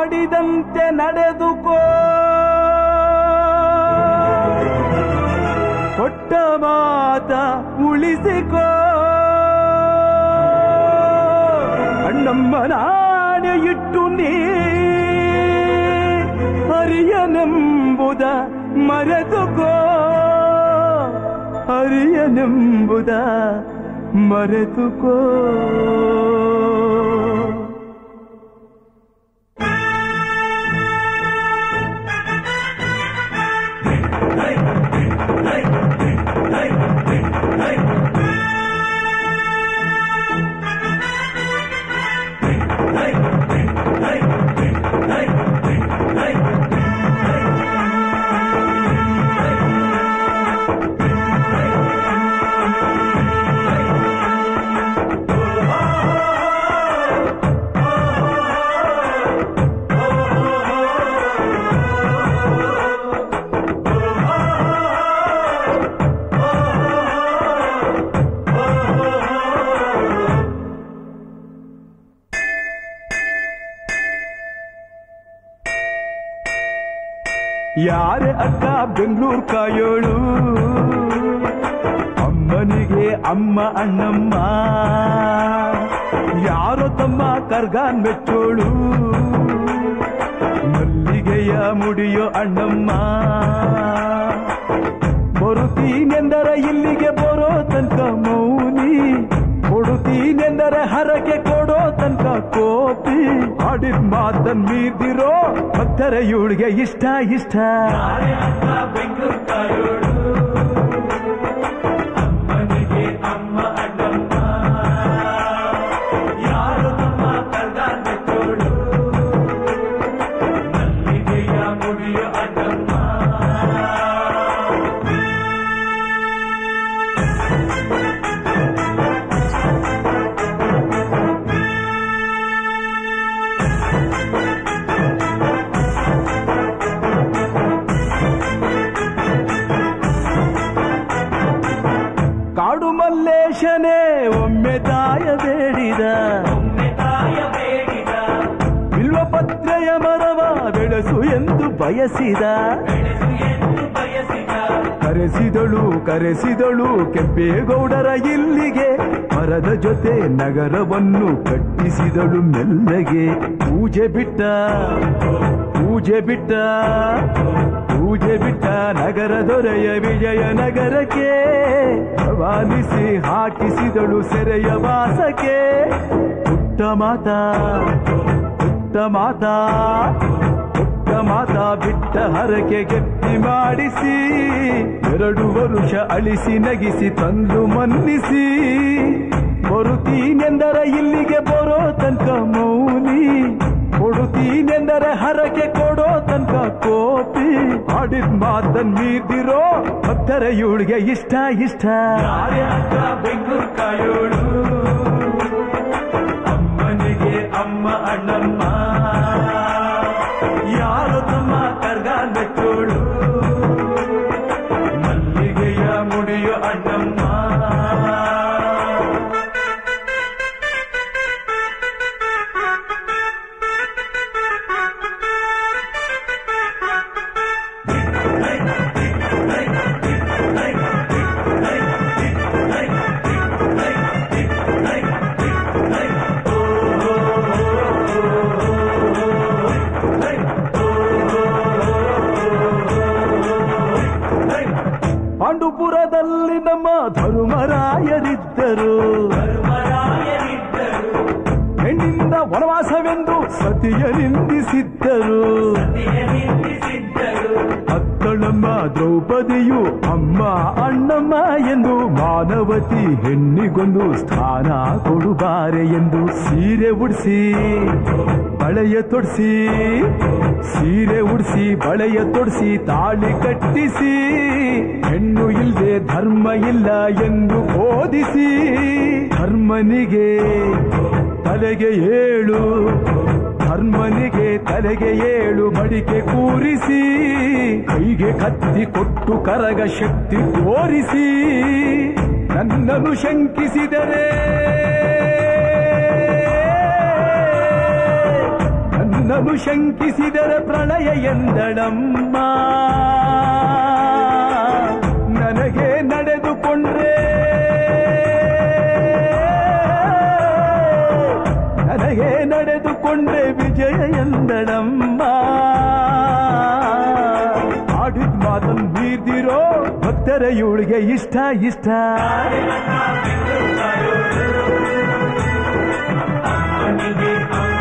ಮಾಡಿದಂತೆ ನಡೆದುಕೋ, ಕೊಟ್ಟ ಮಾತ ಉಳಿಸಿಕೋ. ಅಣ್ಣಮ್ಮ ನಾಣೆ ಇಟ್ಟು ನೀ ಹರಿಯನೆಂಬುದ ಮರೆತುಕೋ, ಹರಿಯನೆಂಬುದ ಮರೆತುಕೋ. ಯಾರೇ ಅಕ್ಕ ಬೆಂಗಳೂರು ಕಾಯೋಳು, ಅಮ್ಮನಿಗೆ ಅಮ್ಮ ಅಣ್ಣಮ್ಮ. ಯಾರೋ ತಮ್ಮ ಕರ್ಗಾನ್ ಮೆಚ್ಚೋಳು, ಮಲ್ಲಿಗೆಯ ಮುಡಿಯೋ ಅಣ್ಣಮ್ಮ. ಬರುತ್ತೀನೆಂದರೆ ಇಲ್ಲಿಗೆ ಬರೋ ತನಕ ಮೌನಿ, ಕೊಡುತ್ತೀನೆಂದರೆ ಹರಕೆ ಕೊಡೋ ತನಕ ಕೋಪಿ. ಆಡಿದ ಮಾತನ್ ಮೀದಿರೋ ಭಕ್ತರ ಇವಳಿಗೆ ಇಷ್ಟ ಇಷ್ಟ. ಬೆಂಗಳೂರು ಕಾಯೋಳು, ಅಮ್ಮನಿಗೆ ಅಮ್ಮ ಅಣ್ಣಮ್ಮ. ಯಾರು ನಮ್ಮ ಕರ್ಗಾನ್ ಮೆಚ್ಚೋಳು, ಮಲ್ಲಿಗೆಯ ಮುಡಿಯೋ ಅಣ್ಣಮ್ಮ. ಕಾಡು ಮಲ್ಲೇಶನೇ ಒಮ್ಮೆ ತಾಯ ಬೇಡಿದ, ಬಿಲ್ವಪತ್ರೆಯ ಮರವ ಬೆಳೆಸು ಎಂದು ಬಯಸಿದ. ಕರೆಸಿದಳು ಕರೆಸಿದಳು ಕೆಂಪೇಗೌಡರ ಇಲ್ಲಿಗೆ, ಮರದ ಜೊತೆ ನಗರವನ್ನು ಕಟ್ಟಿಸಿದಳು ಮೆಲ್ಲಗೆ. ಪೂಜೆ ಬಿಟ್ಟ ಪೂಜೆ ಬಿಟ್ಟ ಪೂಜೆ ಬಿಟ್ಟ ನಗರ ದೊರೆಯ ವಿಜಯನಗರಕ್ಕೆ, ರವಾನಿಸಿ ಹಾಕಿಸಿದಳು ಸೆರೆಯ ವಾಸಕ್ಕೆ. ಪುಟ್ಟ ಮಾತಾ ಪುಟ್ಟ ಮಾತಾ ಪುಟ್ಟ ಮಾತಾ ಬಿಟ್ಟ ಹರಕೆ ಗಟ್ಟಿ ಮಾಡಿಸಿ, 2 ವರುಷ ಅಳಿಸಿ ನಗಿಸಿ ತಂದು ಮನ್ನಿಸಿ. ಬರುತ್ತೀನೆಂದರೆ ಇಲ್ಲಿಗೆ ಬರೋ ತನಕ ಮೌನಿ, ಕೊಡುತ್ತೀನೆಂದರೆ ಹರಕೆ ಕೊಡೋ ತನಕ ಕೋಪಿ. ಆಡಿದ ಮಾತನ್ ಮೀದಿರೋ ಭಕ್ತರ ಇವಳಿಗೆ ಇಷ್ಟ ಇಷ್ಟ. ಬೆಂಗಳೂರು ಕಾಯೋಳು, ಅಮ್ಮನಿಗೆ ಅಮ್ಮ ಅಣ್ಣಮ್ಮ. ಯಾರು ತಮ್ಮ ಕರ್ಗಾನ್ ಮೆಚ್ಚೋಳು, ಮಲ್ಲಿಗೆಯ ಮುಡಿಯೋ ಅಣ್ಣಮ್ಮ. ಪಾಂಡುಪುರದಲ್ಲಿ ನಮ್ಮ ಧರ್ಮರಾಯರಿದ್ದರು, ಹೆಣ್ಣಿಂದ ವನವಾಸವೆಂದು ಸತಿಯ ನಿಂದಿಸಿದ್ದರು. ಅತ್ತಳಮ್ಮ ದ್ರೌಪದಿಯು ಅಮ್ಮ ಅಣ್ಣಮ್ಮ ಎಂದು, ಮಾನವತಿ ಹೆಣ್ಣಿಗೊಂದು ಸ್ಥಾನ ಕೊಡುಬಾರೆ ಎಂದು. ಸೀರೆ ಉಡಿಸಿ ಬಳೆಯ ತೊಡಿಸಿ, ಸೀರೆ ಉಡಿಸಿ ಬಳೆಯ ತೊಡಿಸಿ ತಾಳಿ ಕಟ್ಟಿಸಿ, ಹೆಣ್ಣು ಇಲ್ಲದೆ ಧರ್ಮ ಇಲ್ಲ ಎಂದು ಬೋಧಿಸಿ. ಧರ್ಮನಿಗೆ ತಲೆಗೆ ಏಳು, ಧರ್ಮನಿಗೆ ತಲೆಗೆ ಏಳು ಮಡಿಕೆ ಕೂರಿಸಿ, ಕೈಗೆ ಕತ್ತಿ ಕೊಟ್ಟು ಕರಗ ಶಕ್ತಿ ತೋರಿಸಿ. ನನ್ನನ್ನು ಶಂಕಿಸಿದರೆ ನನ್ನನ್ನು ಶಂಕಿಸಿದರೆ ಪ್ರಳಯ ಎಂದಳಮ್ಮ. ನನಗೆ ನಡೆದುಕೊಂಡ್ರೆ ವಿಜಯ ಎಂದಳಮ್ಮ. ಆಡಿದ ಮಾತನ್ನು ಮೀರ್ದಿರೋ ಭಕ್ತರ ಇವಳಿಗೆ ಇಷ್ಟ ಇಷ್ಟ. ಅಮ್ಮನಿಗೆ